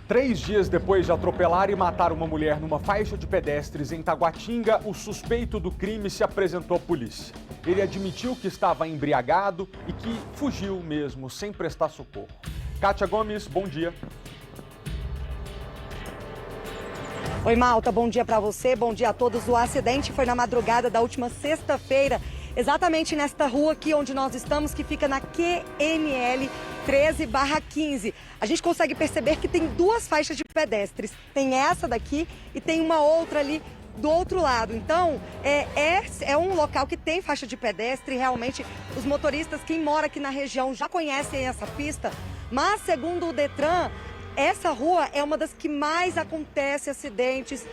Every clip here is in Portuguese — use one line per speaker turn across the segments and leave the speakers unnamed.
3 dias depois de atropelar e matar uma mulher numa faixa de pedestres em Taguatinga, o suspeito do crime se apresentou à polícia. Ele admitiu que estava embriagado e que fugiu mesmo, sem prestar socorro. Kátia Gomes, bom dia.
Oi, Malta, bom dia para você, bom dia a todos. O acidente foi na madrugada da última sexta-feira, exatamente nesta rua aqui onde nós estamos, que fica na QNL 13/15. A gente consegue perceber que tem duas faixas de pedestres. Tem essa daqui e tem uma outra ali do outro lado. Então, é um local que tem faixa de pedestre. Realmente, os motoristas, quem mora aqui na região, já conhecem essa pista. Mas, segundo o Detran, essa rua é uma das que mais acontece acidentes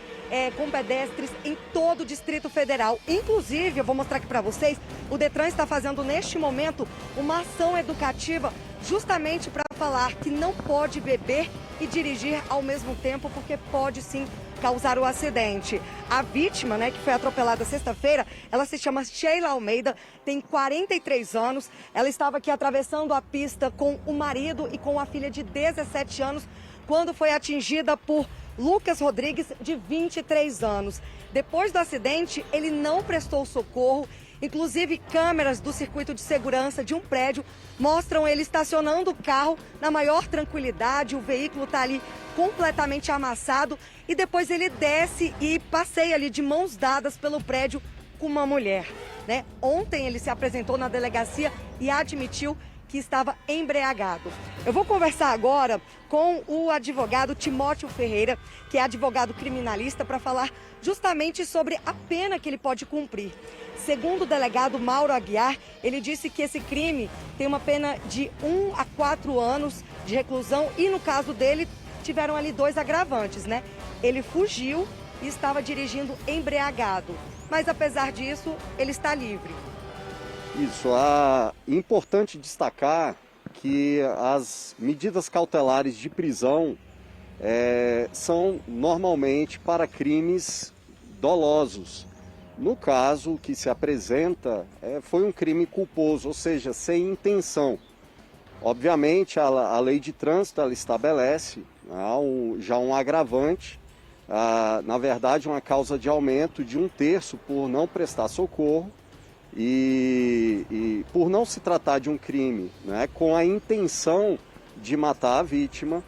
com pedestres em todo o Distrito Federal. Inclusive, eu vou mostrar aqui para vocês, o Detran está fazendo neste momento uma ação educativa justamente para falar que não pode beber e dirigir ao mesmo tempo, porque pode sim causar o acidente. A vítima, que foi atropelada sexta-feira, ela se chama Sheila Almeida, tem 43 anos. Ela estava aqui atravessando a pista com o marido e com a filha de 17 anos, quando foi atingida por Lucas Rodrigues, de 23 anos. Depois do acidente, ele não prestou socorro. Inclusive, câmeras do circuito de segurança de um prédio mostram ele estacionando o carro na maior tranquilidade. O veículo está ali completamente amassado e depois ele desce e passeia ali de mãos dadas pelo prédio com uma mulher. Ontem ele se apresentou na delegacia e admitiu que estava embriagado. Eu vou conversar agora com o advogado Timóteo Ferreira, que é advogado criminalista, para falar justamente sobre a pena que ele pode cumprir. Segundo o delegado Mauro Aguiar, ele disse que esse crime tem uma pena de 1 a 4 anos de reclusão e, no caso dele, tiveram ali 2 agravantes, Ele fugiu e estava dirigindo embriagado, mas apesar disso, ele está livre.
Isso, é importante destacar que as medidas cautelares de prisão são normalmente para crimes dolosos. No caso que se apresenta, foi um crime culposo, ou seja, sem intenção. Obviamente, a lei de trânsito ela estabelece já um agravante, na verdade, uma causa de aumento de 1/3 por não prestar socorro. E por não se tratar de um crime com a intenção de matar a vítima,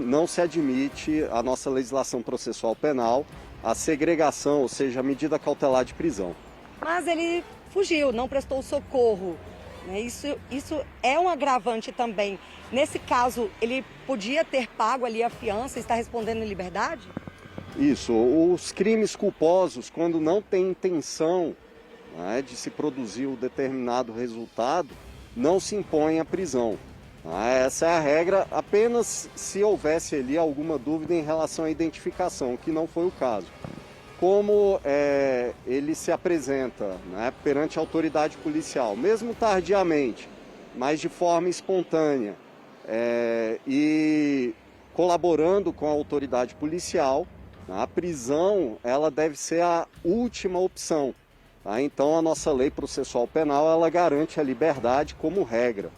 não se admite a nossa legislação processual penal a segregação, ou seja, a medida cautelar de prisão.
Mas ele fugiu, não prestou socorro. Isso é um agravante também. Nesse caso, ele podia ter pago ali a fiança e está respondendo em liberdade?
Isso, os crimes culposos, quando não tem intenção de se produzir um determinado resultado, não se impõe a prisão. Essa é a regra, apenas se houvesse ali alguma dúvida em relação à identificação, que não foi o caso. Como ele se apresenta perante a autoridade policial, mesmo tardiamente, mas de forma espontânea, e colaborando com a autoridade policial, a prisão ela deve ser a última opção. Então, a nossa lei processual penal, ela garante a liberdade como regra.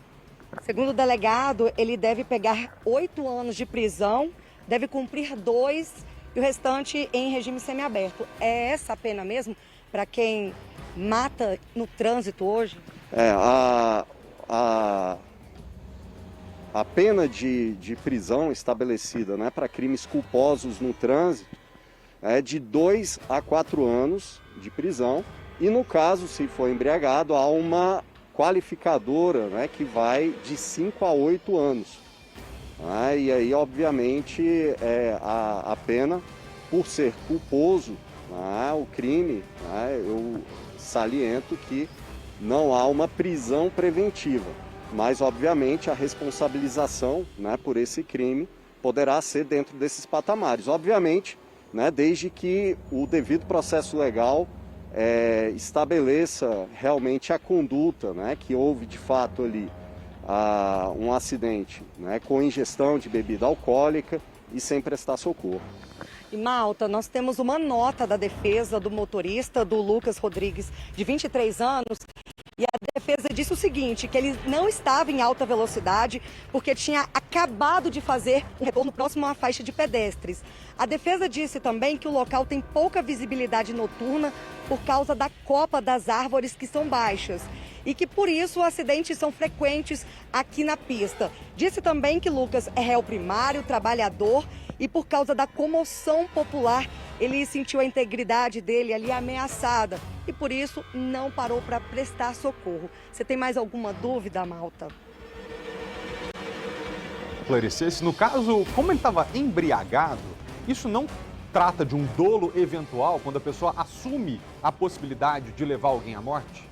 Segundo o delegado, ele deve pegar 8 anos de prisão, deve cumprir 2 e o restante em regime semiaberto. É essa a pena mesmo para quem mata no trânsito hoje?
A pena de prisão estabelecida para crimes culposos no trânsito é de 2 a 4 anos de prisão. E no caso, se for embriagado, há uma qualificadora que vai de 5 a 8 anos. E aí, obviamente, a pena, por ser culposo, o crime, eu saliento que não há uma prisão preventiva. Mas, obviamente, a responsabilização por esse crime poderá ser dentro desses patamares. Obviamente, desde que o devido processo legal estabeleça realmente a conduta, que houve de fato ali um acidente com ingestão de bebida alcoólica e sem prestar socorro.
E Malta, nós temos uma nota da defesa do motorista, do Lucas Rodrigues, de 23 anos, e a defesa disse o seguinte, que ele não estava em alta velocidade porque tinha acabado de fazer um retorno próximo a uma faixa de pedestres. A defesa disse também que o local tem pouca visibilidade noturna por causa da copa das árvores que são baixas e que por isso os acidentes são frequentes aqui na pista. Disse também que Lucas é réu primário, trabalhador e por causa da comoção popular ele sentiu a integridade dele ali ameaçada e por isso não parou para prestar socorro. Você tem mais alguma dúvida, Malta?
Esclarecesse, no caso, como ele estava embriagado, isso não trata de um dolo eventual quando a pessoa assume a possibilidade de levar alguém à morte?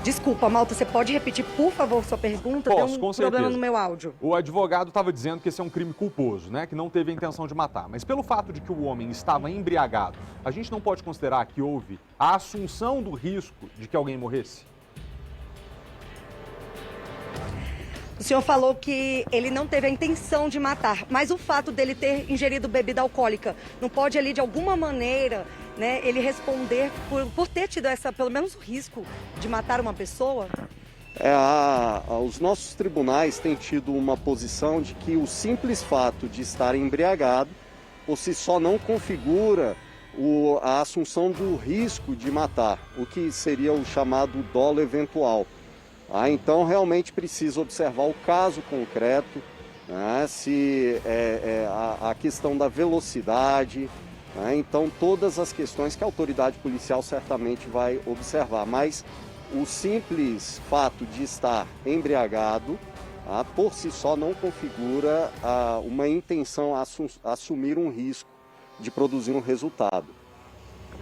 Desculpa, Malta, você pode repetir, por favor, sua pergunta?
Posso,
Tem um
com
problema
certeza.
no meu áudio.
O advogado estava dizendo que esse é um crime culposo, né? Que não teve a intenção de matar. Mas pelo fato de que o homem estava embriagado, a gente não pode considerar que houve a assunção do risco de que alguém morresse?
O senhor falou que ele não teve a intenção de matar, mas o fato dele ter ingerido bebida alcoólica não pode ali, de alguma maneira, né, ele responder por ter tido pelo menos o risco de matar uma pessoa?
Os nossos tribunais têm tido uma posição de que o simples fato de estar embriagado por si só não configura a assunção do risco de matar, o que seria o chamado dolo eventual. Então, realmente precisa observar o caso concreto, né, se a questão da velocidade, né, então todas as questões que a autoridade policial certamente vai observar. Mas o simples fato de estar embriagado, por si só não configura uma intenção a assumir um risco de produzir um resultado.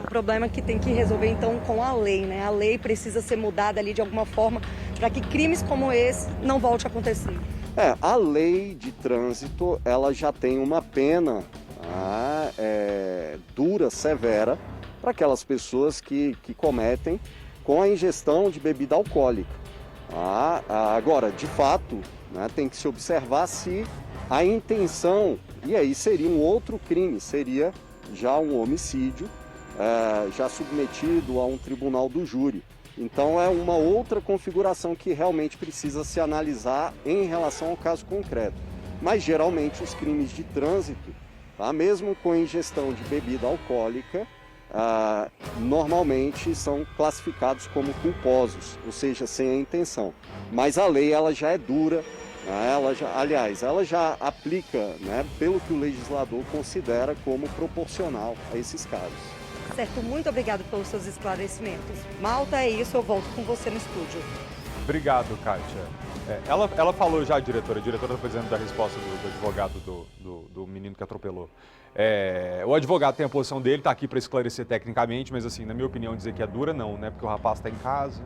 O problema é que tem que resolver, então, com a lei, né? A lei precisa ser mudada ali de alguma forma para que crimes como esse não volte a acontecer.
A lei de trânsito, ela já tem uma pena dura, severa, para aquelas pessoas que cometem com a ingestão de bebida alcoólica. Agora, de fato, né, tem que se observar se a intenção, e aí seria um outro crime, seria já um homicídio, já submetido a um tribunal do júri. Então é uma outra configuração que realmente precisa se analisar em relação ao caso concreto. Mas geralmente os crimes de trânsito, mesmo com ingestão de bebida alcoólica, normalmente são classificados como culposos, ou seja, sem a intenção. Mas a lei ela já é dura, ela já aplica, né, pelo que o legislador considera como proporcional a esses casos.
Certo, muito obrigado pelos seus esclarecimentos. Malta, é isso, eu volto com você no estúdio.
Obrigado, Kátia. Ela falou já, a diretora está fazendo da resposta do advogado do menino que atropelou. O advogado tem a posição dele, está aqui para esclarecer tecnicamente, mas assim, na minha opinião, dizer que é dura não, né? Porque o rapaz está em casa,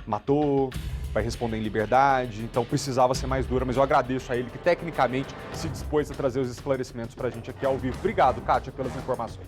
matou, vai responder em liberdade, então precisava ser mais dura, mas eu agradeço a ele que tecnicamente se dispôs a trazer os esclarecimentos para a gente aqui ao vivo. Obrigado, Kátia, pelas informações.